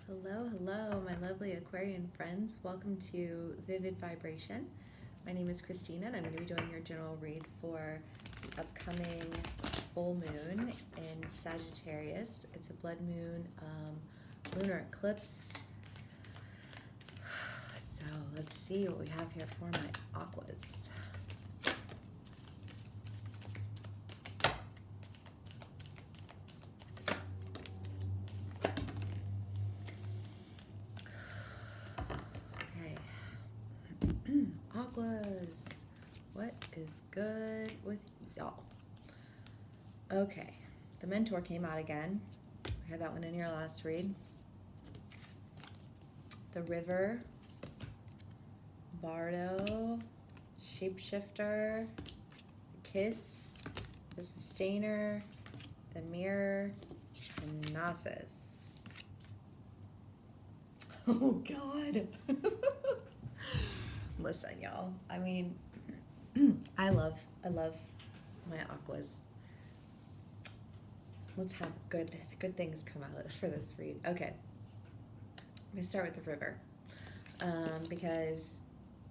Hello, my lovely Aquarian friends. Welcome to Vivid Vibration. My name is Christina, and I'm going to be doing your general read for the upcoming full moon in Sagittarius. It's a blood moon, lunar eclipse. So let's see what we have here for my aquas. Aquas, what is good with y'all? Okay, the Mentor came out again. We had that one in your last read. The River, Bardo, Shapeshifter, the Kiss, the Sustainer, the Mirror, and Gnosis. Oh God. Listen, y'all. I mean, I love my aquas. Let's have good things come out for this read. Okay, I'm gonna start with the River, because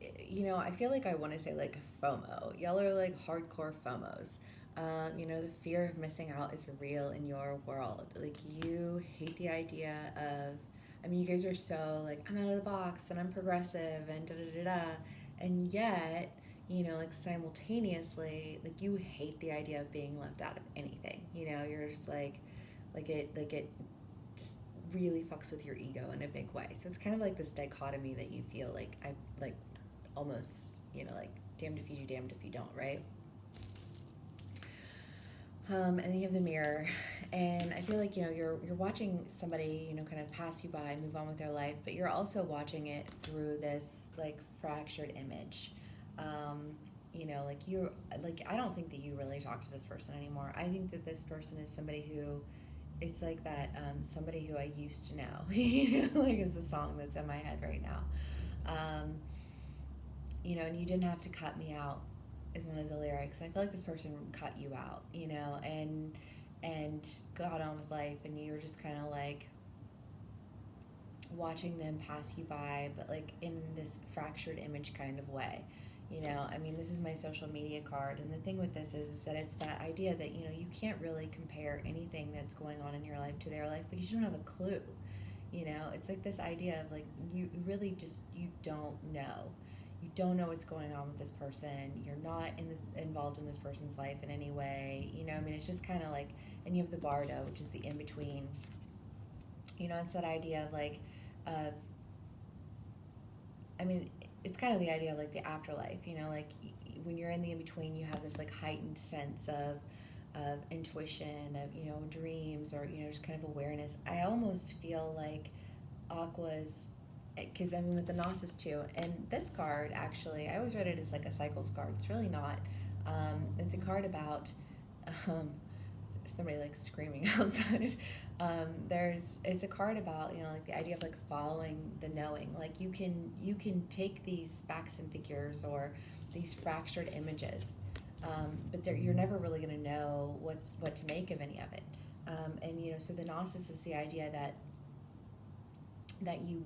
I feel like I want to say like FOMO. Y'all are like hardcore FOMOs. The fear of missing out is real in your world. Like, you hate the idea of, you guys are so like, I'm out of the box and I'm progressive and da da da da, and yet, like simultaneously, like you hate the idea of being left out of anything. You're just like it just really fucks with your ego in a big way. So it's kind of like this dichotomy that you feel like I like almost, like damned if you do, damned if you don't, right? And then you have the Mirror, and I feel like you're watching somebody kind of pass you by, move on with their life, but you're also watching it through this like fractured image. Like I don't think that you really talk to this person anymore. I think that this person is somebody who, it's like that somebody who I used to know, like is the song that's in my head right now. And you didn't have to cut me out is one of the lyrics. And I feel like this person cut you out, and got on with life, and you were just kind of like watching them pass you by, but like in this fractured image kind of way. This is my social media card, and the thing with this is that it's that idea that you can't really compare anything that's going on in your life to their life because you don't have a clue. It's like this idea of like you really just you don't know. You don't know what's going on with this person. You're not involved in this person's life in any way. It's just kind of like, and you have the Bardo, which is the in between. It's that idea of like, it's kind of the idea of like the afterlife. Like when you're in the in between, you have this like heightened sense of intuition, of dreams, or just kind of awareness. I almost feel like Aqua's, because with the Gnosis too, and this card actually, I always read it as like a cycles card. It's really not. It's a card about somebody like screaming outside. It's a card about like the idea of like following the knowing. Like you can take these facts and figures or these fractured images, but you're never really going to know what to make of any of it. So the Gnosis is the idea that you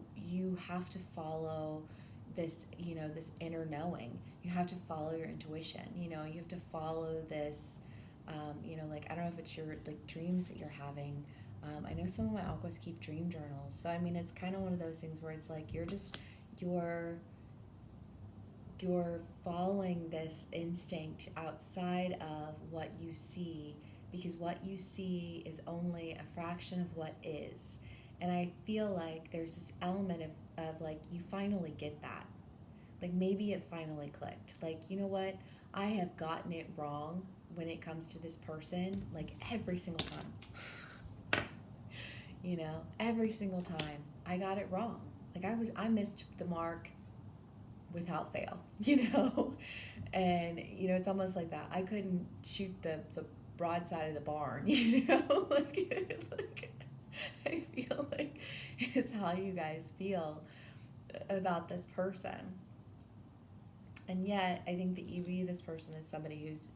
have to follow this this inner knowing. You have to follow your intuition. You have to follow this. Like I don't know if it's your like dreams that you're having. I know some of my aquas keep dream journals, so it's kind of one of those things where it's like you're following this instinct outside of what you see, because what you see is only a fraction of what is. And I feel like there's this element of like you finally get that. Like maybe it finally clicked. Like, you know what? I have gotten it wrong when it comes to this person, like every single time. Every single time I got it wrong. Like I missed the mark without fail, and it's almost like that. I couldn't shoot the broadside of the barn, like I feel like is how you guys feel about this person. And yet, I think that you view this person as somebody who's,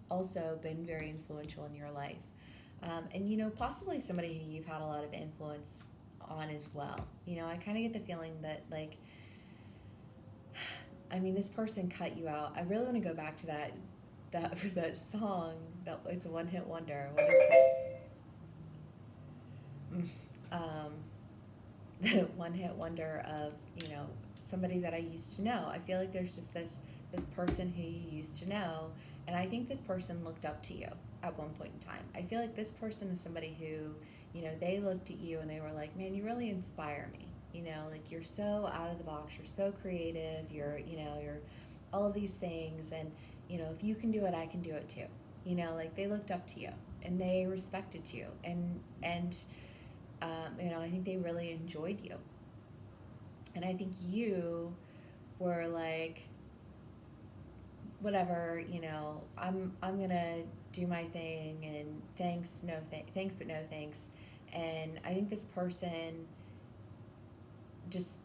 also been very influential in your life. And, possibly somebody who you've had a lot of influence on as well. You know, I kind of get the feeling that, like, I mean, this person cut you out. I really want to go back to that song, that it's a one-hit wonder. What is it? The one-hit wonder of, you know, somebody that I used to know. I feel like there's just this person who you used to know, and I think this person looked up to you at one point in time. I feel like this person is somebody who, you know, they looked at you and they were like, man, you really inspire me. You know, like, you're so out of the box, you're so creative, you're all of these things, and, you know, if you can do it, I can do it too. You know, like, they looked up to you and they respected you, and you know, I think they really enjoyed you. And I think you were like, whatever, you know, I'm gonna do my thing, and thanks but no thanks. And I think this person just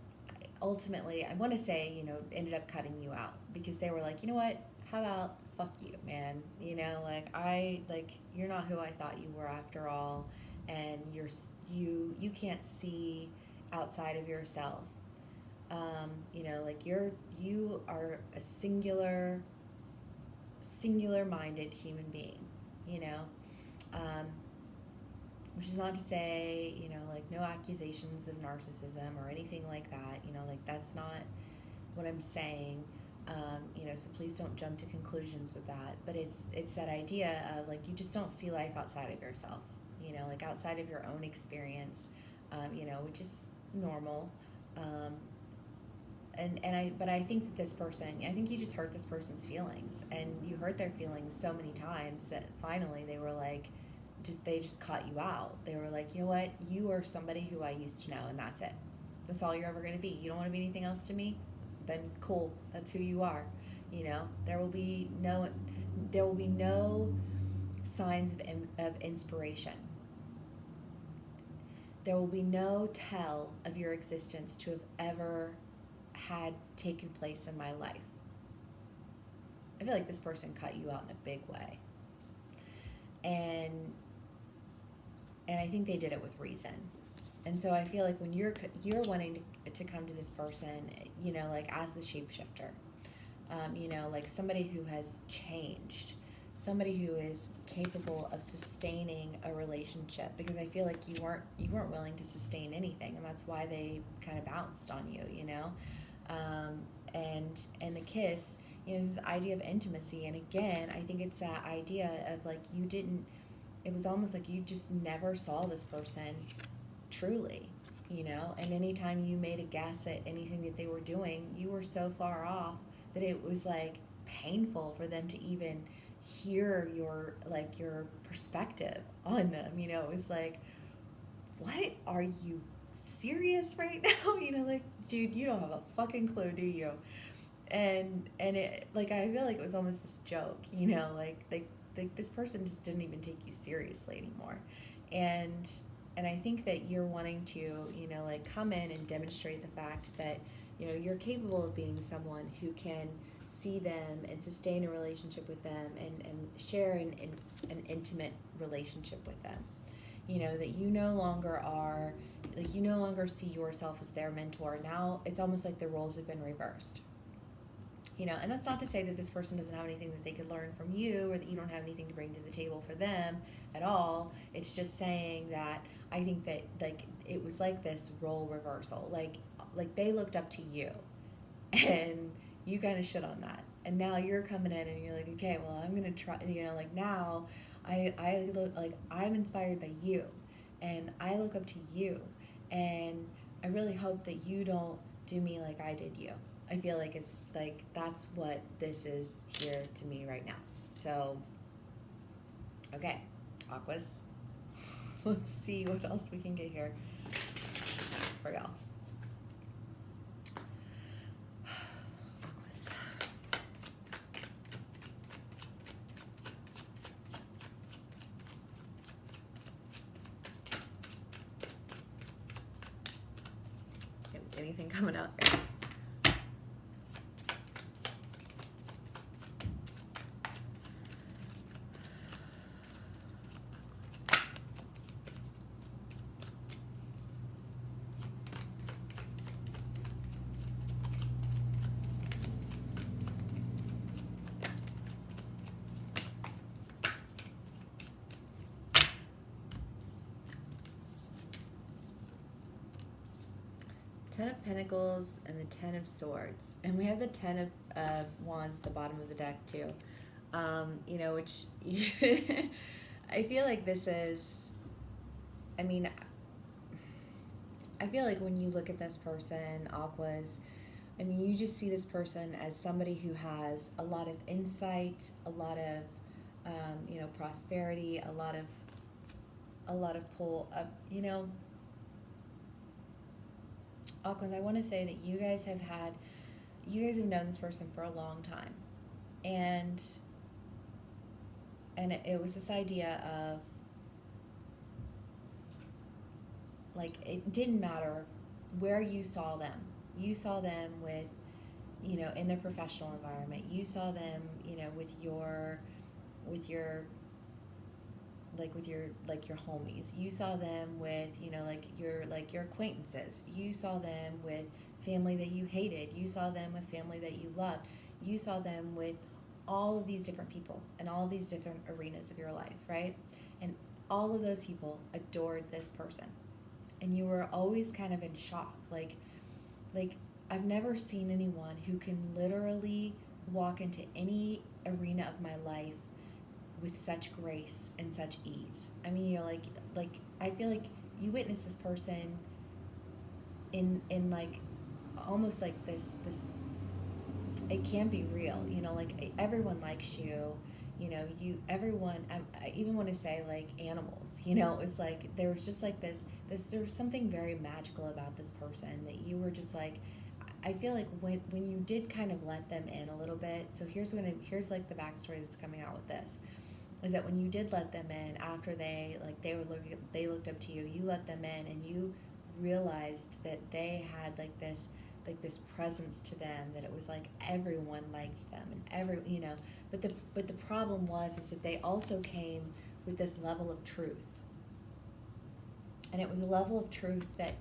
ultimately, I want to say, you know, ended up cutting you out, because they were like, you know what, how about fuck you, man, you know, like, you're not who I thought you were after all, and you can't see outside of yourself. You know, like, you are a singular minded human being, you know, which is not to say, you know, like, no accusations of narcissism or anything like that, you know, like, that's not what I'm saying, you know, so please don't jump to conclusions with that, but it's that idea of, like, you just don't see life outside of yourself, you know, like, outside of your own experience, you know, which is normal, but I think that this person, I think you just hurt this person's feelings, and you hurt their feelings so many times that finally they were like, they just cut you out. They were like, you know what, you are somebody who I used to know, and that's it. That's all you're ever going to be. You don't want to be anything else to me? Then cool, that's who you are. You know, there will be no signs of inspiration. There will be no tell of your existence to have ever had taken place in my life. I feel like this person cut you out in a big way, and I think they did it with reason. And so I feel like when you're wanting to come to this person, you know, like, as the shapeshifter, you know, like, somebody who has changed, somebody who is capable of sustaining a relationship, because I feel like you weren't willing to sustain anything, and that's why they kind of bounced on you, you know, and the kiss, you know, is the idea of intimacy, and again, I think it's that idea of, like, it was almost like you just never saw this person truly, you know, and anytime you made a guess at anything that they were doing, you were so far off that it was, like, painful for them to even hear your perspective on them, you know. It was like, what, are you serious right now? You know, like, dude, you don't have a fucking clue, do you? And it, like, I feel like it was almost this joke, you know, like this person just didn't even take you seriously anymore. And I think that you're wanting to, you know, like, come in and demonstrate the fact that, you know, you're capable of being someone who can see them and sustain a relationship with them, and share an intimate relationship with them. You know, that you no longer see yourself as their mentor. Now it's almost like the roles have been reversed. You know, and that's not to say that this person doesn't have anything that they could learn from you, or that you don't have anything to bring to the table for them at all. It's just saying that I think that, like, it was like this role reversal. Like they looked up to you, and you kind of shit on that. And now you're coming in and you're like, okay, well, I'm going to try, you know, like, now I look like I'm inspired by you, and I look up to you, and I really hope that you don't do me like I did you. I feel like it's like, that's what this is here to me right now. So, okay, Aquas, let's see what else we can get here for y'all. Aquas. Anything coming out here? Ten of Pentacles and the Ten of Swords. And we have the Ten of Wands at the bottom of the deck too. You know, which I feel like this is, I mean, I feel like when you look at this person, Aquas, I mean, you just see this person as somebody who has a lot of insight, a lot of, you know, prosperity, a lot of pull up, you know. Aquas, I want to say that you guys have known this person for a long time, and it was this idea of, like, it didn't matter where you saw them. You saw them with, you know, in their professional environment. You saw them, you know, with your homies. You saw them with, you know, your acquaintances. You saw them with family that you hated. You saw them with family that you loved. You saw them with all of these different people in all of these different arenas of your life, right? And all of those people adored this person. And you were always kind of in shock. Like I've never seen anyone who can literally walk into any arena of my life with such grace and such ease. I mean, you know, like I feel like you witness this person in like almost like this it can be real, you know, like everyone likes you, you know, everyone, I even want to say like animals, you know, it was like there was just like there was something very magical about this person that you were just like, I feel like when you did kind of let them in a little bit. So here's like the backstory that's coming out with this, is that when you did let them in after they looked up to you, you let them in and you realized that they had like this presence to them, that it was like everyone liked them and you know, but the problem is that they also came with this level of truth. And it was a level of truth that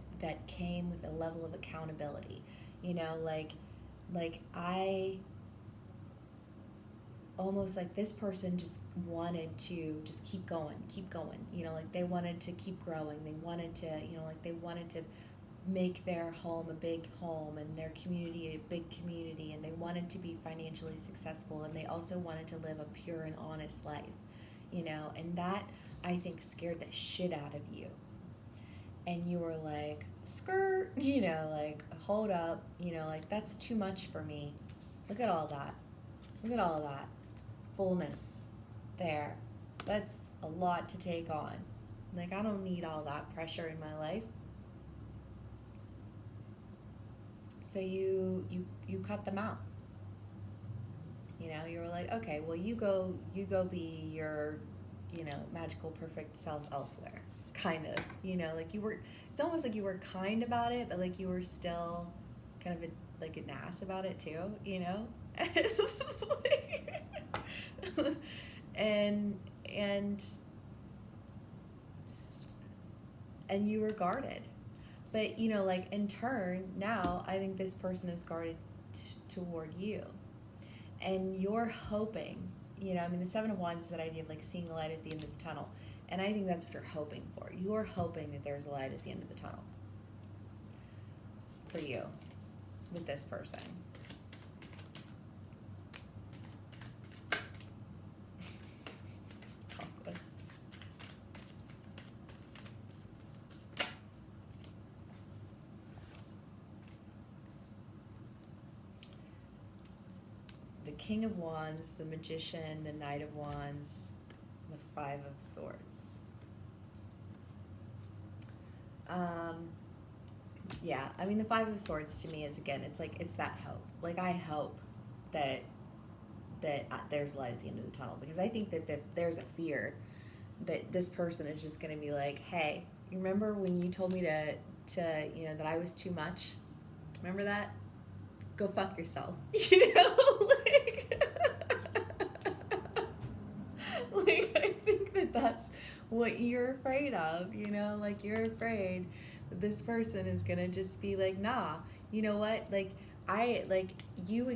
came with a level of accountability. You know, like I almost like this person just wanted to just keep going, you know, like they wanted to keep growing. They wanted to, you know, like they wanted to make their home a big home and their community a big community, and they wanted to be financially successful, and they also wanted to live a pure and honest life, you know, and that, I think, scared the shit out of you. And you were like, skirt, you know, like, hold up, you know, like, that's too much for me. Look at all that. Look at all of that fullness there. That's a lot to take on. Like, I don't need all that pressure in my life. So you cut them out. You know, you were like, okay, well, you go be your, you know, magical, perfect self elsewhere. Kind of, you know, like you were, it's almost like you were kind about it, but like you were still kind of like an ass about it too, you know? and you were guarded. But, you know, like in turn, now I think this person is guarded toward you. And you're hoping, you know, I mean, the Seven of Wands is that idea of like seeing the light at the end of the tunnel. And I think that's what you're hoping for. You're hoping that there's a light at the end of the tunnel for you with this person. The King of Wands, the Magician, the Knight of Wands, the Five of Swords. Yeah, I mean, the Five of Swords to me is, again, it's like, it's that hope. Like, I hope that there's light at the end of the tunnel, because I think that there's a fear that this person is just going to be like, hey, you remember when you told me to you know, that I was too much? Remember that? Go fuck yourself. You know, like I think that's what you're afraid of, you know, like you're afraid that this person is gonna just be like, nah, you know what, like you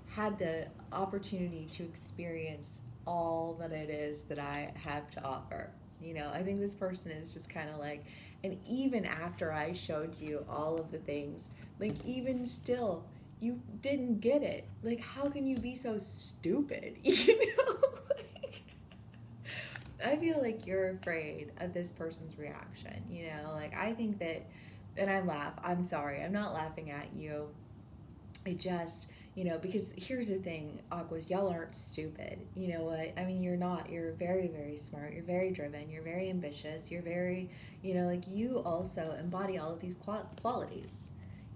had the opportunity to experience all that it is that I have to offer, You know, I think this person is just kind of like, and even after I showed you all of the things, like even still, you didn't get it. Like, how can you be so stupid? You know, like, I feel like you're afraid of this person's reaction. You know, like I think that, and I laugh. I'm sorry, I'm not laughing at you. I just, you know, because here's the thing, Aquas, y'all aren't stupid. You know what? I mean, you're not. You're very, very smart. You're very driven. You're very ambitious. You're very, you know, like you also embody all of these qualities,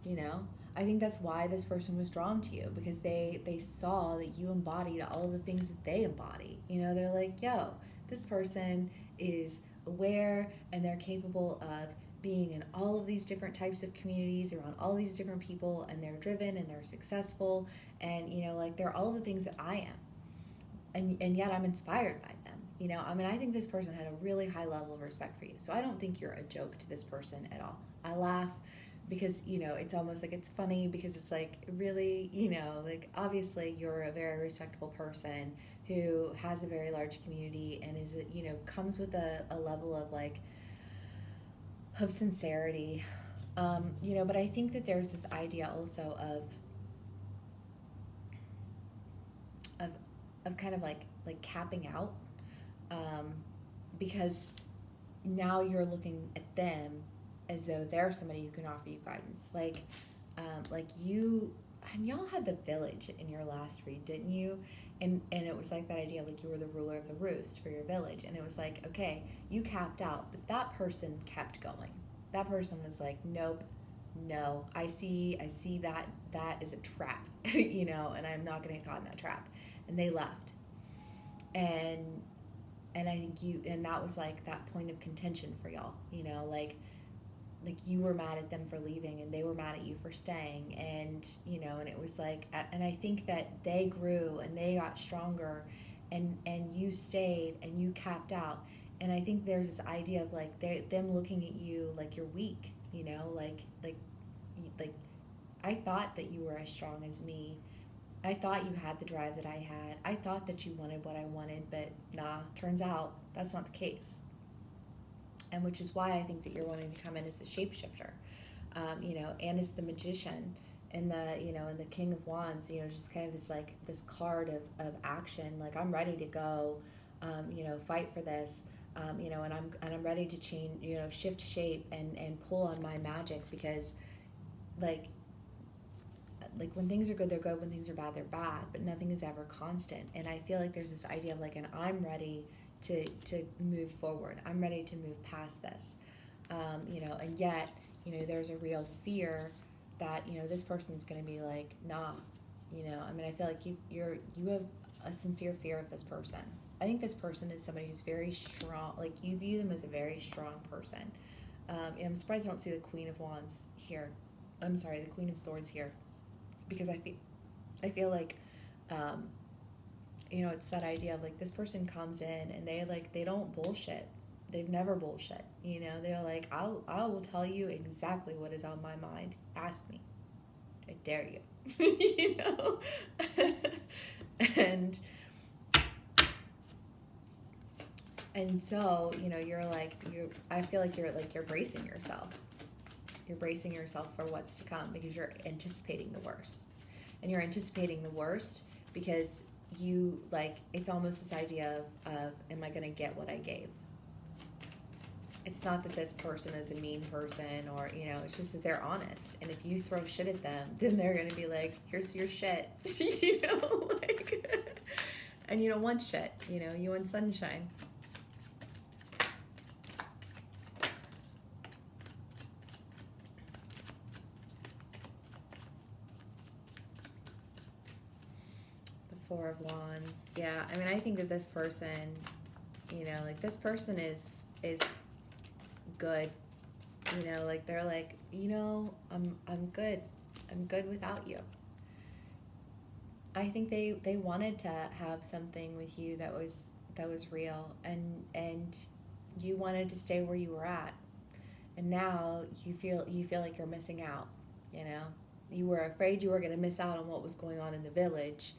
you know? I think that's why this person was drawn to you because they saw that you embodied all of the things that they embody. You know, they're like, yo, this person is aware and they're capable of being in all of these different types of communities around all these different people, and they're driven and they're successful, and you know, like they're all the things that I am, and yet I'm inspired by them. You know, I mean, I think this person had a really high level of respect for you, so I don't think you're a joke to this person at all. I laugh because, you know, it's almost like it's funny because it's like really, you know, like obviously you're a very respectable person who has a very large community and is, you know, comes with a level of like of sincerity. You know, but I think that there's this idea also of of kind of like capping out, um, because now you're looking at them as though they're somebody who can offer you guidance. Like you, and y'all had the village in your last read, didn't you? And it was like that idea, like you were the ruler of the roost for your village, and it was like, okay, you capped out, but that person kept going. That person was like, nope, no, I see that is a trap, you know, and I'm not going to get caught in that trap, and they left, and and I think you, and that was like that point of contention for y'all, you know, like you were mad at them for leaving and they were mad at you for staying, and you know, and it was like, and I think that they grew and they got stronger, and you stayed and you capped out, and I think there's this idea of like them looking at you like you're weak, you know, like I thought that you were as strong as me. I thought you had the drive that I had. I thought that you wanted what I wanted, but nah, turns out that's not the case. And which is why I think that you're wanting to come in as the shapeshifter, you know, and as the magician, and the, you know, and the King of Wands, you know, just kind of this like this card of action, like I'm ready to go, you know, fight for this, you know, and I'm ready to change, you know, shift shape and pull on my magic, because like when things are good, they're good. When things are bad, they're bad. But nothing is ever constant. And I feel like there's this idea of like, and I'm ready to move forward. I'm ready to move past this. You know, and yet, you know, there's a real fear that, you know, this person's going to be like, nah, you know, I mean, I feel like you have a sincere fear of this person. I think this person is somebody who's very strong. Like you view them as a very strong person. And I'm surprised I don't see the Queen of Wands here. I'm sorry, the Queen of Swords here, because I feel like, you know, it's that idea of like this person comes in and they don't bullshit. They've never bullshit. You know, they're like, I will tell you exactly what is on my mind. Ask me. I dare you. You know, and so, you know, you're like I feel like you're bracing yourself. You're bracing yourself for what's to come because you're anticipating the worst. And you're anticipating the worst because you, like, it's almost this idea of am I going to get what I gave? It's not that this person is a mean person, or, you know, it's just that they're honest. And if you throw shit at them, then they're going to be like, here's your shit. You know, like, and you don't want shit, you know, you want sunshine. Four of Wands. Yeah, I mean, I think that this person, you know, like this person is good. You know, like they're like, you know, I'm good. I'm good without you. I think they wanted to have something with you that was real, and you wanted to stay where you were at. And now you feel like you're missing out, you know? You were afraid you were going to miss out on what was going on in the village,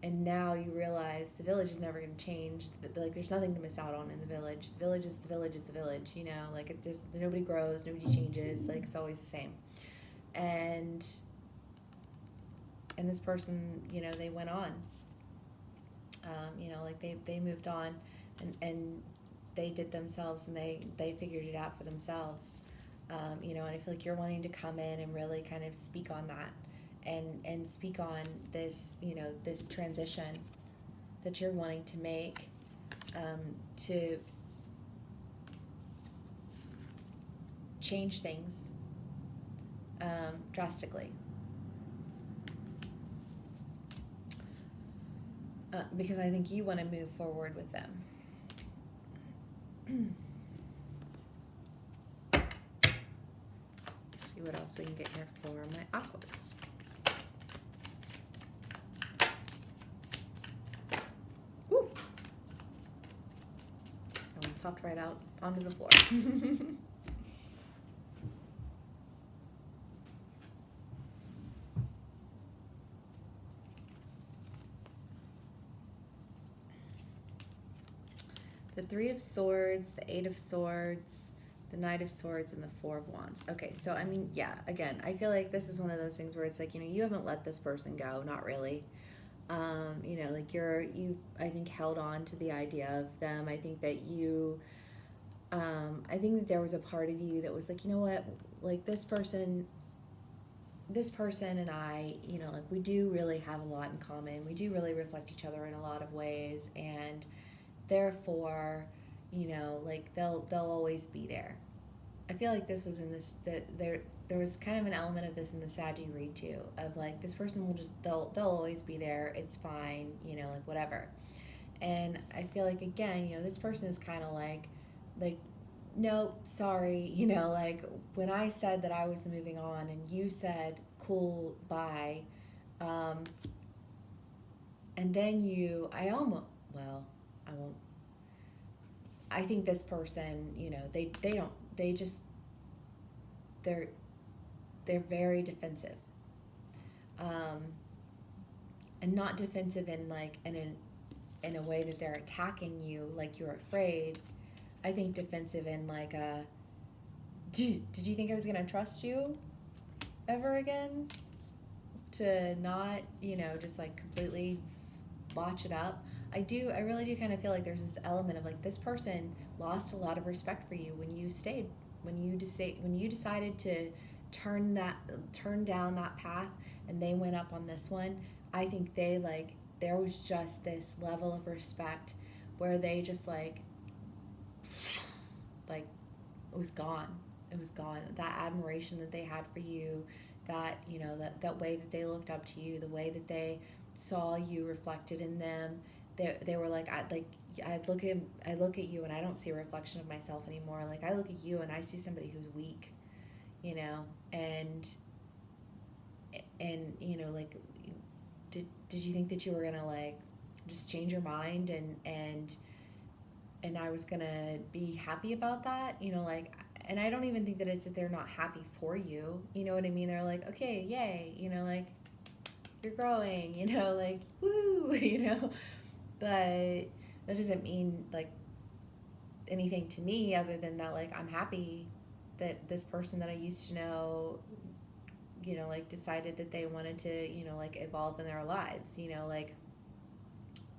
and now you realize the village is never going to change. Like, there's nothing to miss out on in the village. The village is the village is the village, you know, like, it just, nobody grows, nobody changes, like, it's always the same. And this person, you know, they went on, you know, like, they moved on, and they did themselves, and they figured it out for themselves. You know, and I feel like you're wanting to come in and really kind of speak on that, and speak on this, you know, this transition that you're wanting to make, to change things, drastically. Because I think you want to move forward with them. Let's see what else we can get here for my aquas. Woo! That one popped right out onto the floor. The Three of Swords, the Eight of Swords, the Knight of Swords, and the Four of Wands. Okay, so I mean, yeah, again, I feel like this is one of those things where it's like, you know, you haven't let this person go, not really. You know, like, you I think held on to the idea of them. I think that I think that there was a part of you that was like, you know what, like, this person and I, you know, like, we do really have a lot in common. We do really reflect each other in a lot of ways, and therefore, you know, like, they'll always be there. I feel like this was in this, that there was kind of an element of this in the Sag read too, of like, this person will just, they'll always be there, it's fine, you know, like, whatever. And I feel like, again, you know, this person is kind of like, nope, sorry, you know, like, when I said that I was moving on and you said, cool, bye, and then I almost, well, I won't, I think this person, you know, they're very defensive, and not defensive in like in a way that they're attacking you like you're afraid. I think defensive in like did you think I was gonna trust you ever again to not, you know, just like completely botch it up? I really do kind of feel like there's this element of like, this person lost a lot of respect for you when you stayed, when you decided to turn down that path, and they went up on this one. I think there was just this level of respect where they just like it was gone. It was gone. That admiration that they had for you, that, you know, that way that they looked up to you, the way that they saw you reflected in them. They were like, I look at you and I don't see a reflection of myself anymore. Like, I look at you and I see somebody who's weak, you know, and you know, like, did you think that you were gonna like just change your mind and I was gonna be happy about that, you know, like, and I don't even think that it's that they're not happy for you, you know what I mean? They're like, okay, yay, you know, like, you're growing, you know, like, woo, you know, but that doesn't mean like anything to me other than that, like, I'm happy that this person that I used to know, you know, like, decided that they wanted to, you know, like, evolve in their lives, you know, like,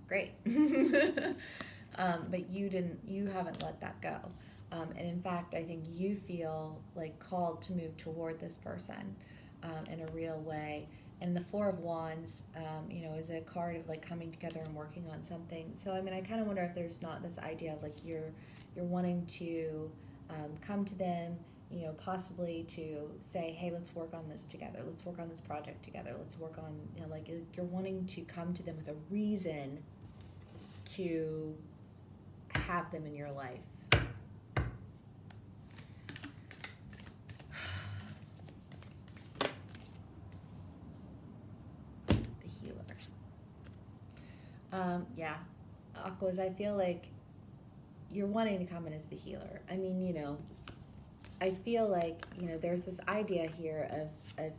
great. But you haven't let that go. And in fact, I think you feel like called to move toward this person in a real way. And the Four of Wands, you know, is a card of like coming together and working on something. So, I mean, I kind of wonder if there's not this idea of like you're wanting to come to them, you know, possibly to say, hey, let's work on this together. Let's work on this project together. Let's work on, you know, like, you're wanting to come to them with a reason to have them in your life. The healers. Yeah, Aquas, I feel like you're wanting to come in as the healer. I mean, you know, I feel like, you know, there's this idea here of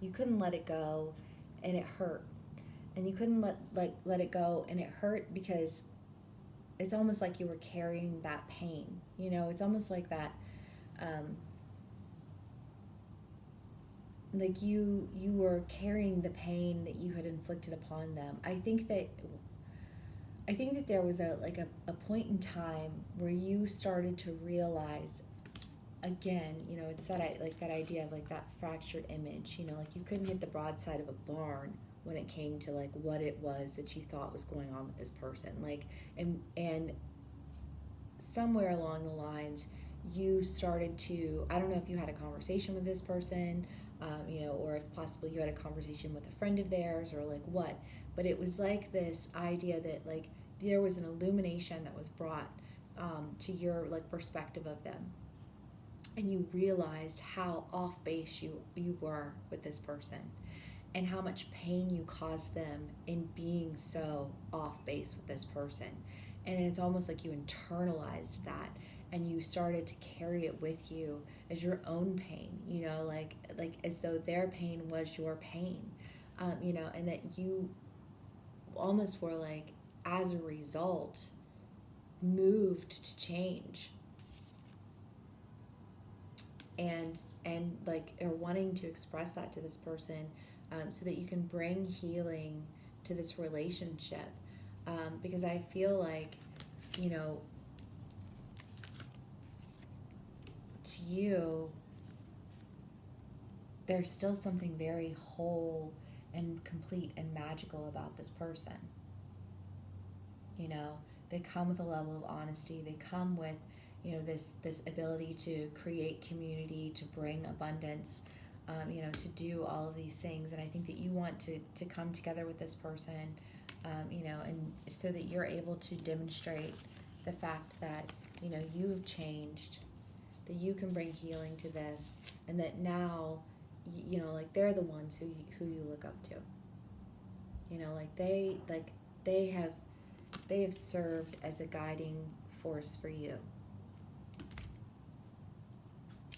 you couldn't let it go and it hurt. and you couldn't let it go, and it hurt because it's almost like you were carrying that pain. You know, it's almost like that, like you were carrying the pain that you had inflicted upon them. I think that there was a point in time where you started to realize, again, you know, it's that idea of like that fractured image, you know, like you couldn't hit the broadside of a barn when it came to like what it was that you thought was going on with this person. Like, and somewhere along the lines, you started to, I don't know if you had a conversation with this person, you know, or if possibly you had a conversation with a friend of theirs or like what, but it was like this idea that like there was an illumination that was brought to your like perspective of them, and you realized how off base you were with this person, and how much pain you caused them in being so off base with this person. And it's almost like you internalized that, and you started to carry it with you as your own pain, you know, like as though their pain was your pain, you know, and that you almost were like, as a result, moved to change, and like are wanting to express that to this person, so that you can bring healing to this relationship, because I feel like, you know, to you there's still something very whole and complete and magical about this person. You know, they come with a level of honesty. They come with, you know, this ability to create community, to bring abundance, you know, to do all of these things. And I think that you want to come together with this person, you know, and so that you're able to demonstrate the fact that, you know, you've changed, that you can bring healing to this, and that now, you know, like they're the ones who you look up to. You know, like they have served as a guiding force for you.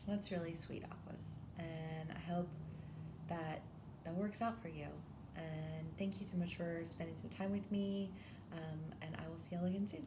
That's really sweet, Aquas, and I hope that works out for you. And thank you so much for spending some time with me, and I will see y'all again soon.